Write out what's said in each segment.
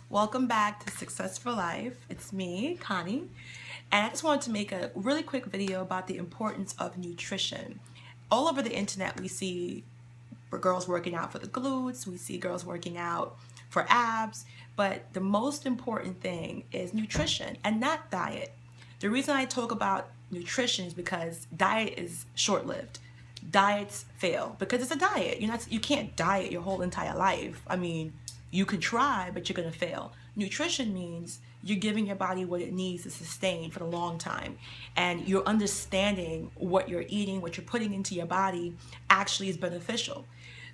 Welcome back to Success for Life. It's me, Connie, and I just wanted to make a really quick video about the importance of nutrition. All over the internet, we see girls working out for the glutes, we see girls working out for abs, but the most important thing is nutrition and not diet. The reason I talk about nutrition is because diet is short-lived. Diets fail because it's a diet. You can't diet your whole entire life. I mean, you can try, but you're going to fail. Nutrition means you're giving your body what it needs to sustain for the long time. And you're understanding what you're eating, what you're putting into your body actually is beneficial.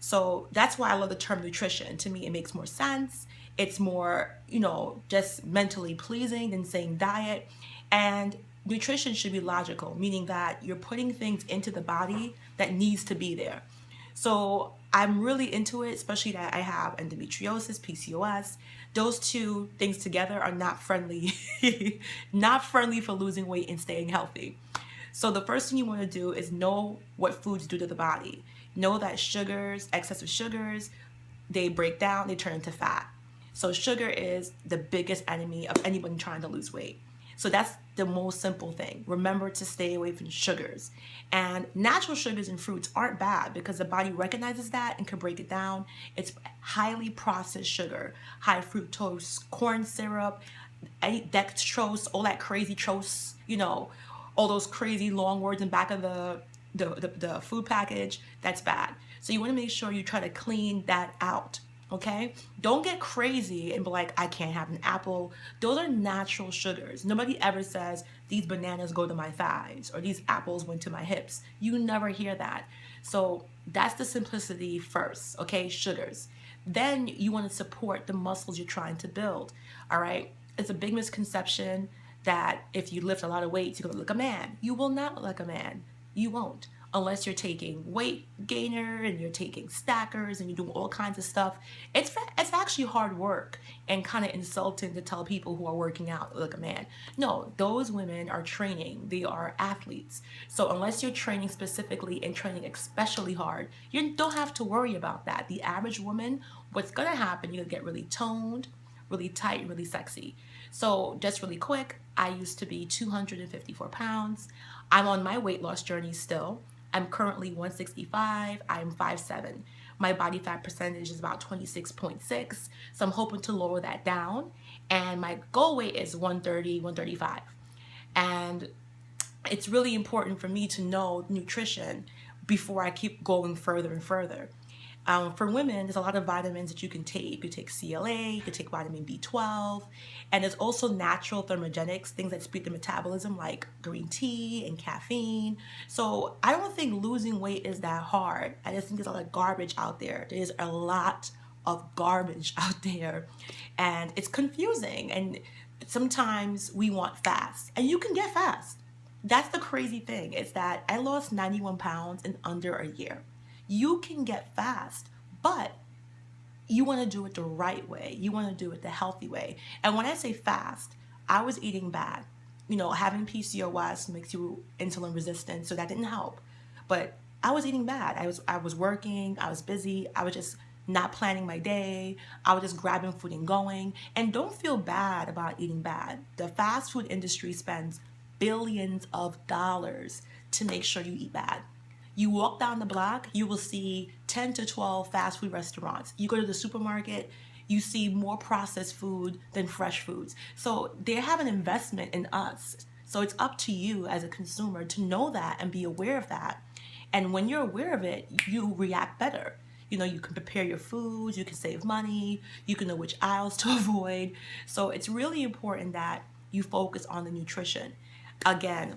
So that's why I love the term nutrition. To me, it makes more sense. It's more, just mentally pleasing than saying diet. And nutrition should be logical, meaning that you're putting things into the body that needs to be there. So I'm really into it, especially that I have endometriosis, PCOS. Those two things together are not friendly, not friendly for losing weight and staying healthy. So the first thing you want to do is know what foods do to the body. Know that sugars, excessive sugars, they break down, they turn into fat. So sugar is the biggest enemy of anyone trying to lose weight. So that's the most simple thing. Remember to stay away from sugars. And natural sugars in fruits aren't bad because the body recognizes that and can break it down. It's highly processed sugar, high fructose, corn syrup, dextrose, all that crazy trose, all those crazy long words in back of the food package. That's bad. So you want to make sure you try to clean that out. Okay? Don't get crazy and be like, I can't have an apple. Those are natural sugars. Nobody ever says, these bananas go to my thighs or these apples went to my hips. You never hear that. So that's the simplicity first, okay? Sugars. Then you want to support the muscles you're trying to build, all right? It's a big misconception that if you lift a lot of weights, you're going to look like a man. You will not look like a man. You won't. Unless you're taking weight gainer and you're taking stackers and you're doing all kinds of stuff. It's actually hard work and kind of insulting to tell people who are working out like a man. No, those women are training. They are athletes. So unless you're training specifically and training especially hard, you don't have to worry about that. The average woman, what's going to happen, you're going to get really toned, really tight, and really sexy. So just really quick, I used to be 254 pounds. I'm on my weight loss journey still. I'm currently 165. I'm 5'7". My body fat percentage is about 26.6. So I'm hoping to lower that down. And my goal weight is 130, 135. And it's really important for me to know nutrition before I keep going further and further. For women, there's a lot of vitamins that you can take. You could take CLA, you could take vitamin B12, and there's also natural thermogenics, things that speed the metabolism like green tea and caffeine. So I don't think losing weight is that hard. I just think there's a lot of garbage out there. There's a lot of garbage out there, and it's confusing. And sometimes we want fast, and you can get fast. That's the crazy thing, is that I lost 91 pounds in under a year. You can get fast, but you want to do it the right way. You want to do it the healthy way. And when I say fast, I was eating bad. Having PCOS makes you insulin resistant, so that didn't help. But I was eating bad. I was working, I was busy, I was just not planning my day. I was just grabbing food and going. And don't feel bad about eating bad. The fast food industry spends billions of dollars to make sure you eat bad. You walk down the block, you will see 10 to 12 fast food restaurants. You go to the supermarket, you see more processed food than fresh foods. So they have an investment in us. So it's up to you as a consumer to know that and be aware of that. And when you're aware of it, you react better. You can prepare your foods, you can save money, you can know which aisles to avoid. So it's really important that you focus on the nutrition. Again,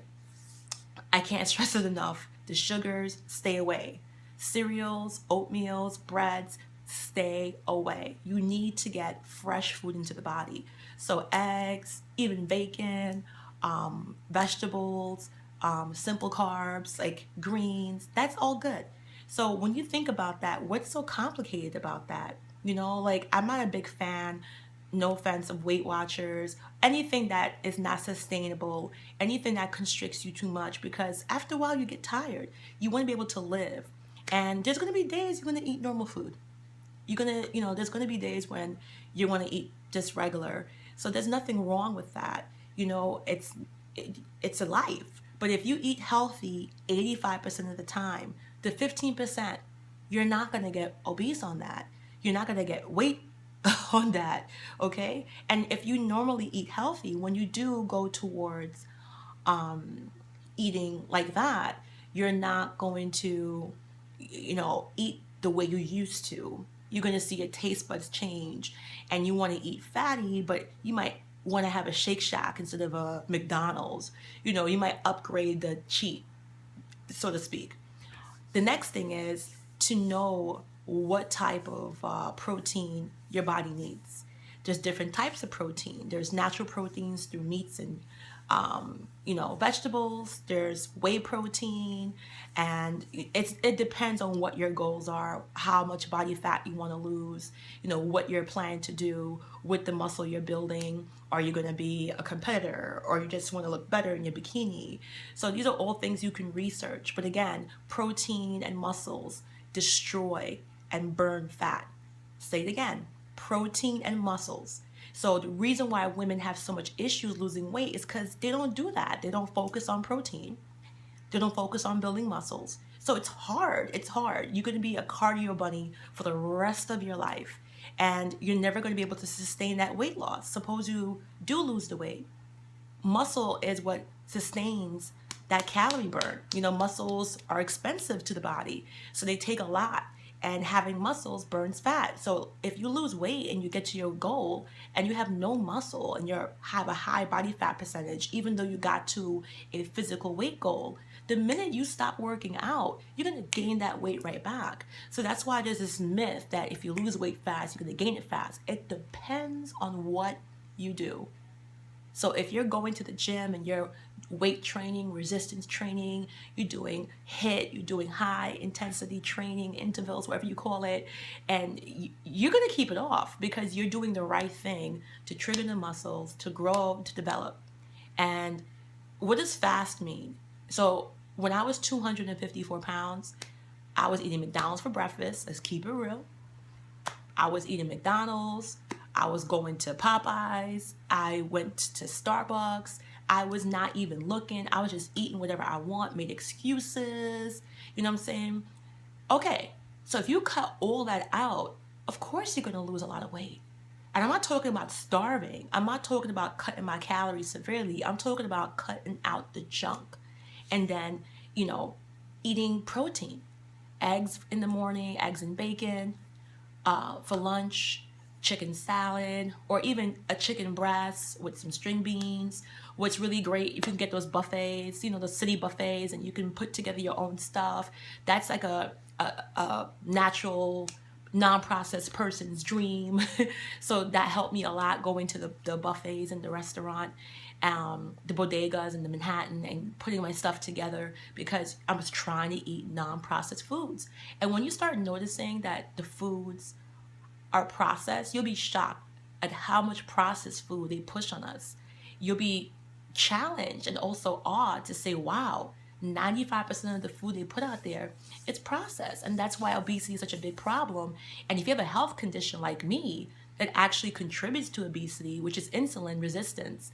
I can't stress it enough. The sugars, stay away. Cereals, oatmeals, breads, stay away. You need to get fresh food into the body. So eggs, even bacon, vegetables, simple carbs like greens, that's all good. So when you think about that, what's so complicated about that? I'm not a big fan, no offense, of Weight Watchers, anything that is not sustainable, anything that constricts you too much, because after a while you get tired. You want to be able to live. And there's going to be days you're going to eat normal food. You're gonna, there's gonna be days when you want to eat just regular. So there's nothing wrong with that. It's a life. But if you eat healthy 85% of the time, the 15%, you're not gonna get obese on that. You're not gonna get weight on that, okay? And if you normally eat healthy, when you do go towards eating like that, you're not going to, eat the way you used to. You're going to see your taste buds change, and you want to eat fatty, but you might want to have a Shake Shack instead of a McDonald's. You might upgrade the cheat, so to speak. The next thing is to know what type of protein your body needs. There's different types of protein. There's natural proteins through meats and vegetables. There's whey protein, and it depends on what your goals are, how much body fat you want to lose, what you're planning to do with the muscle you're building. Are you going to be a competitor, or you just want to look better in your bikini? So these are all things you can research. But again, protein and muscles destroy and burn fat. Say it again, protein and muscles. So the reason why women have so much issues losing weight is because they don't do that. They don't focus on protein. They don't focus on building muscles. So it's hard. It's hard. You're going to be a cardio bunny for the rest of your life. And you're never going to be able to sustain that weight loss. Suppose you do lose the weight. Muscle is what sustains that calorie burn. Muscles are expensive to the body, so they take a lot. And having muscles burns fat. So if you lose weight and you get to your goal and you have no muscle and you have a high body fat percentage, even though you got to a physical weight goal, the minute you stop working out, you're going to gain that weight right back. So that's why there's this myth that if you lose weight fast, you're going to gain it fast. It depends on what you do. So if you're going to the gym and you're weight training, resistance training, you're doing HIIT, you're doing high intensity training, intervals, whatever you call it, and you're going to keep it off because you're doing the right thing to trigger the muscles, to grow, to develop. And what does fast mean? So when I was 254 pounds, I was eating McDonald's for breakfast. Let's keep it real. I was eating McDonald's. I was going to Popeyes. I went to Starbucks. I was not even looking. I was just eating whatever I want, made excuses. You know what I'm saying? Okay, so if you cut all that out, of course you're going to lose a lot of weight. And I'm not talking about starving. I'm not talking about cutting my calories severely. I'm talking about cutting out the junk. And then, eating protein. Eggs in the morning, eggs and bacon. For lunch, chicken salad, or even a chicken breast with some string beans. What's really great, you can get those buffets, the city buffets, and you can put together your own stuff. That's like a natural, non-processed person's dream. So that helped me a lot, going to the buffets and the restaurant, the bodegas in the Manhattan, and putting my stuff together because I was trying to eat non-processed foods. And when you start noticing that the foods are processed, you'll be shocked at how much processed food they push on us. You'll be challenged and also awed to say, wow, 95% of the food they put out there, it's processed. And that's why obesity is such a big problem. And if you have a health condition like me that actually contributes to obesity, which is insulin resistance,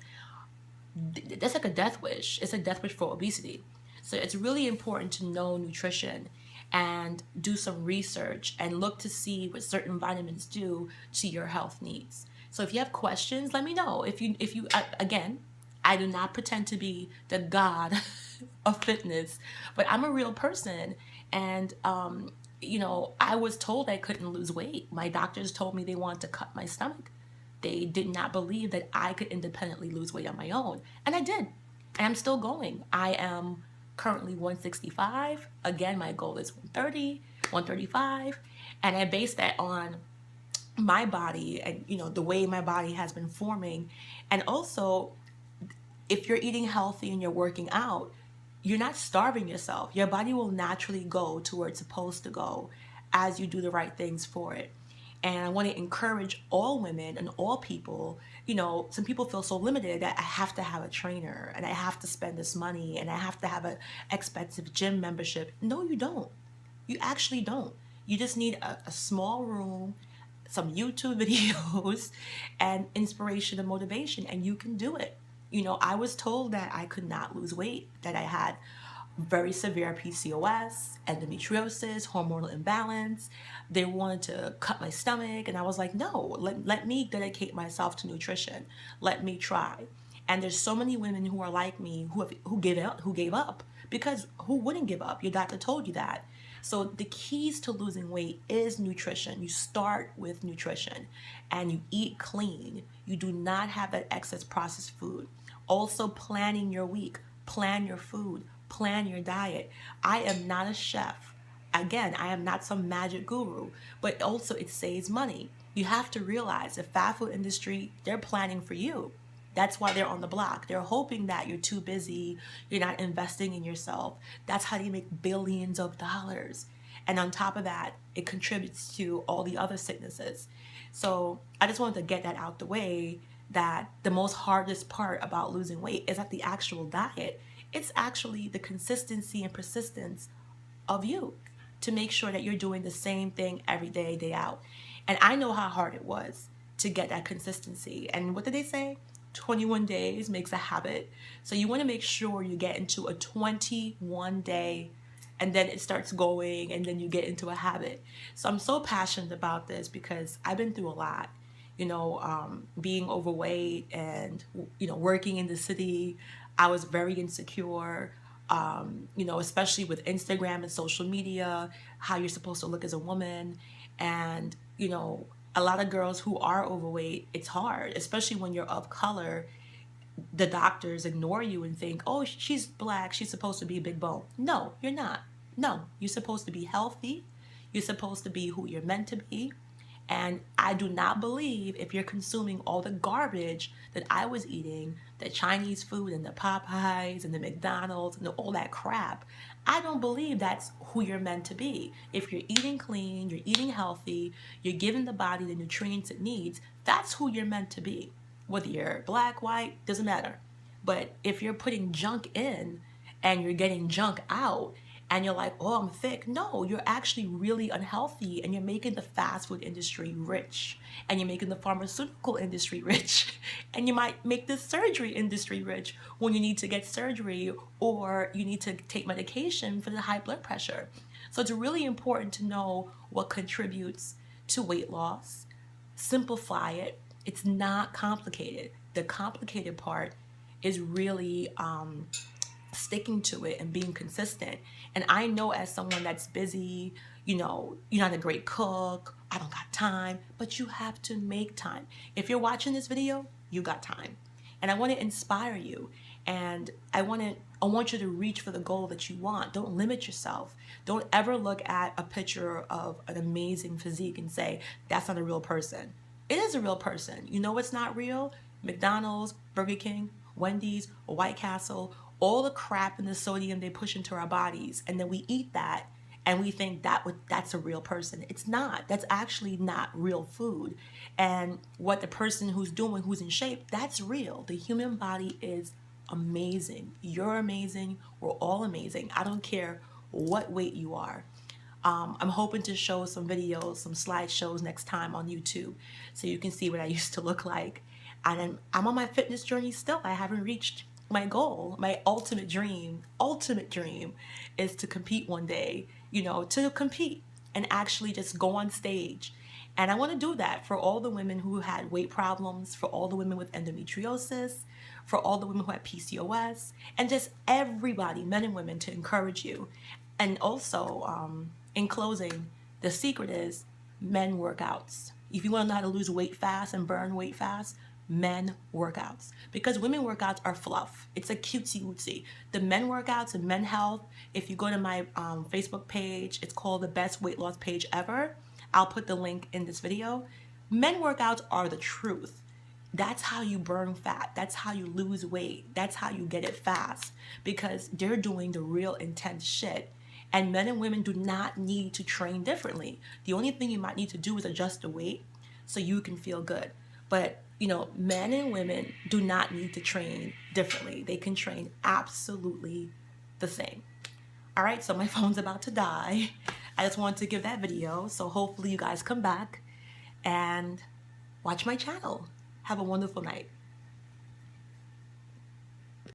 that's like a death wish. It's a death wish for obesity. So it's really important to know nutrition and do some research and look to see what certain vitamins do to your health needs. So if you have questions, let me know. If you again, I do not pretend to be the god of fitness, but I'm a real person. And, I was told I couldn't lose weight. My doctors told me they wanted to cut my stomach. They did not believe that I could independently lose weight on my own. And I did. And I'm still going. I am currently 165. Again, my goal is 130, 135. And I base that on my body and, the way my body has been forming. And also, if you're eating healthy and you're working out, you're not starving yourself. Your body will naturally go to where it's supposed to go as you do the right things for it. And I want to encourage all women and all people. Some people feel so limited that I have to have a trainer and I have to spend this money and I have to have an expensive gym membership. No, you don't. You actually don't. You just need a small room, some YouTube videos, and inspiration and motivation, and you can do it. You know, I was told that I could not lose weight, that I had very severe PCOS, endometriosis, hormonal imbalance. They wanted to cut my stomach, and I was like, no, let me dedicate myself to nutrition. Let me try. And there's so many women who are like me who gave up because who wouldn't give up? Your doctor told you that. So the keys to losing weight is nutrition. You start with nutrition and you eat clean. You do not have that excess processed food. Also planning your week, plan your food, plan your diet. I am not a chef. Again, I am not some magic guru, but also it saves money. You have to realize the fast food industry, they're planning for you. That's why they're on the block. They're hoping that you're too busy, you're not investing in yourself. That's how you make billions of dollars. And on top of that, it contributes to all the other sicknesses. So I just wanted to get that out the way, that the most hardest part about losing weight is not the actual diet. It's actually the consistency and persistence of you to make sure that you're doing the same thing every day, day out. And I know how hard it was to get that consistency. And what did they say? 21 days makes a habit. So you want to make sure you get into a 21 day, and then it starts going, and then you get into a habit. So I'm so passionate about this because I've been through a lot, being overweight and, working in the city. I was very insecure, especially with Instagram and social media, how you're supposed to look as a woman. And, a lot of girls who are overweight, it's hard, especially when you're of color. The doctors ignore you and think, oh, she's black, she's supposed to be big bone. No, you're not. No, you're supposed to be healthy. You're supposed to be who you're meant to be. And I do not believe if you're consuming all the garbage that I was eating, the Chinese food and the Popeyes and the McDonald's and all that crap, I don't believe that's who you're meant to be. If you're eating clean, you're eating healthy, you're giving the body the nutrients it needs, that's who you're meant to be. Whether you're black, white, doesn't matter. But if you're putting junk in and you're getting junk out, and you're like, oh, I'm thick. No, you're actually really unhealthy, and you're making the fast food industry rich, and you're making the pharmaceutical industry rich, and you might make the surgery industry rich when you need to get surgery or you need to take medication for the high blood pressure. So it's really important to know what contributes to weight loss. Simplify it. It's not complicated. The complicated part is really sticking to it and being consistent. And I know, as someone that's busy, you're not a great cook, I don't got time, but you have to make time. If you're watching this video, you got time. And I want to inspire you. And I want you to reach for the goal that you want. Don't limit yourself. Don't ever look at a picture of an amazing physique and say, that's not a real person. It is a real person. You know what's not real? McDonald's, Burger King, Wendy's, White Castle, all the crap and the sodium they push into our bodies, and then we eat that and we think that's a real person. It's not. That's actually not real food. And what the person who's in shape, that's real. The human body is amazing. You're amazing. We're all amazing. I don't care what weight you are. I'm hoping to show some videos, some slideshows next time on YouTube so you can see what I used to look like. And I'm on my fitness journey still. I haven't reached my goal. My ultimate dream is to compete one day, to compete and actually just go on stage. And I want to do that for all the women who had weight problems, for all the women with endometriosis, for all the women who had PCOS, and just everybody, men and women, to encourage you. And also, in closing, the secret is men workouts. If you want to know how to lose weight fast and burn weight fast, men workouts, because women workouts are fluff. It's a cutesy wootsy. The men workouts and men health, if you go to my Facebook page, it's called the best weight loss page ever. I'll put the link in this video. Men workouts are the truth. That's how you burn fat. That's how you lose weight. That's how you get it fast, because they're doing the real intense shit. And men and women do not need to train differently. The only thing you might need to do is adjust the weight so you can feel good. But men and women do not need to train differently. They can train absolutely the same. All right, so my phone's about to die. I just wanted to give that video. So hopefully you guys come back and watch my channel. Have a wonderful night.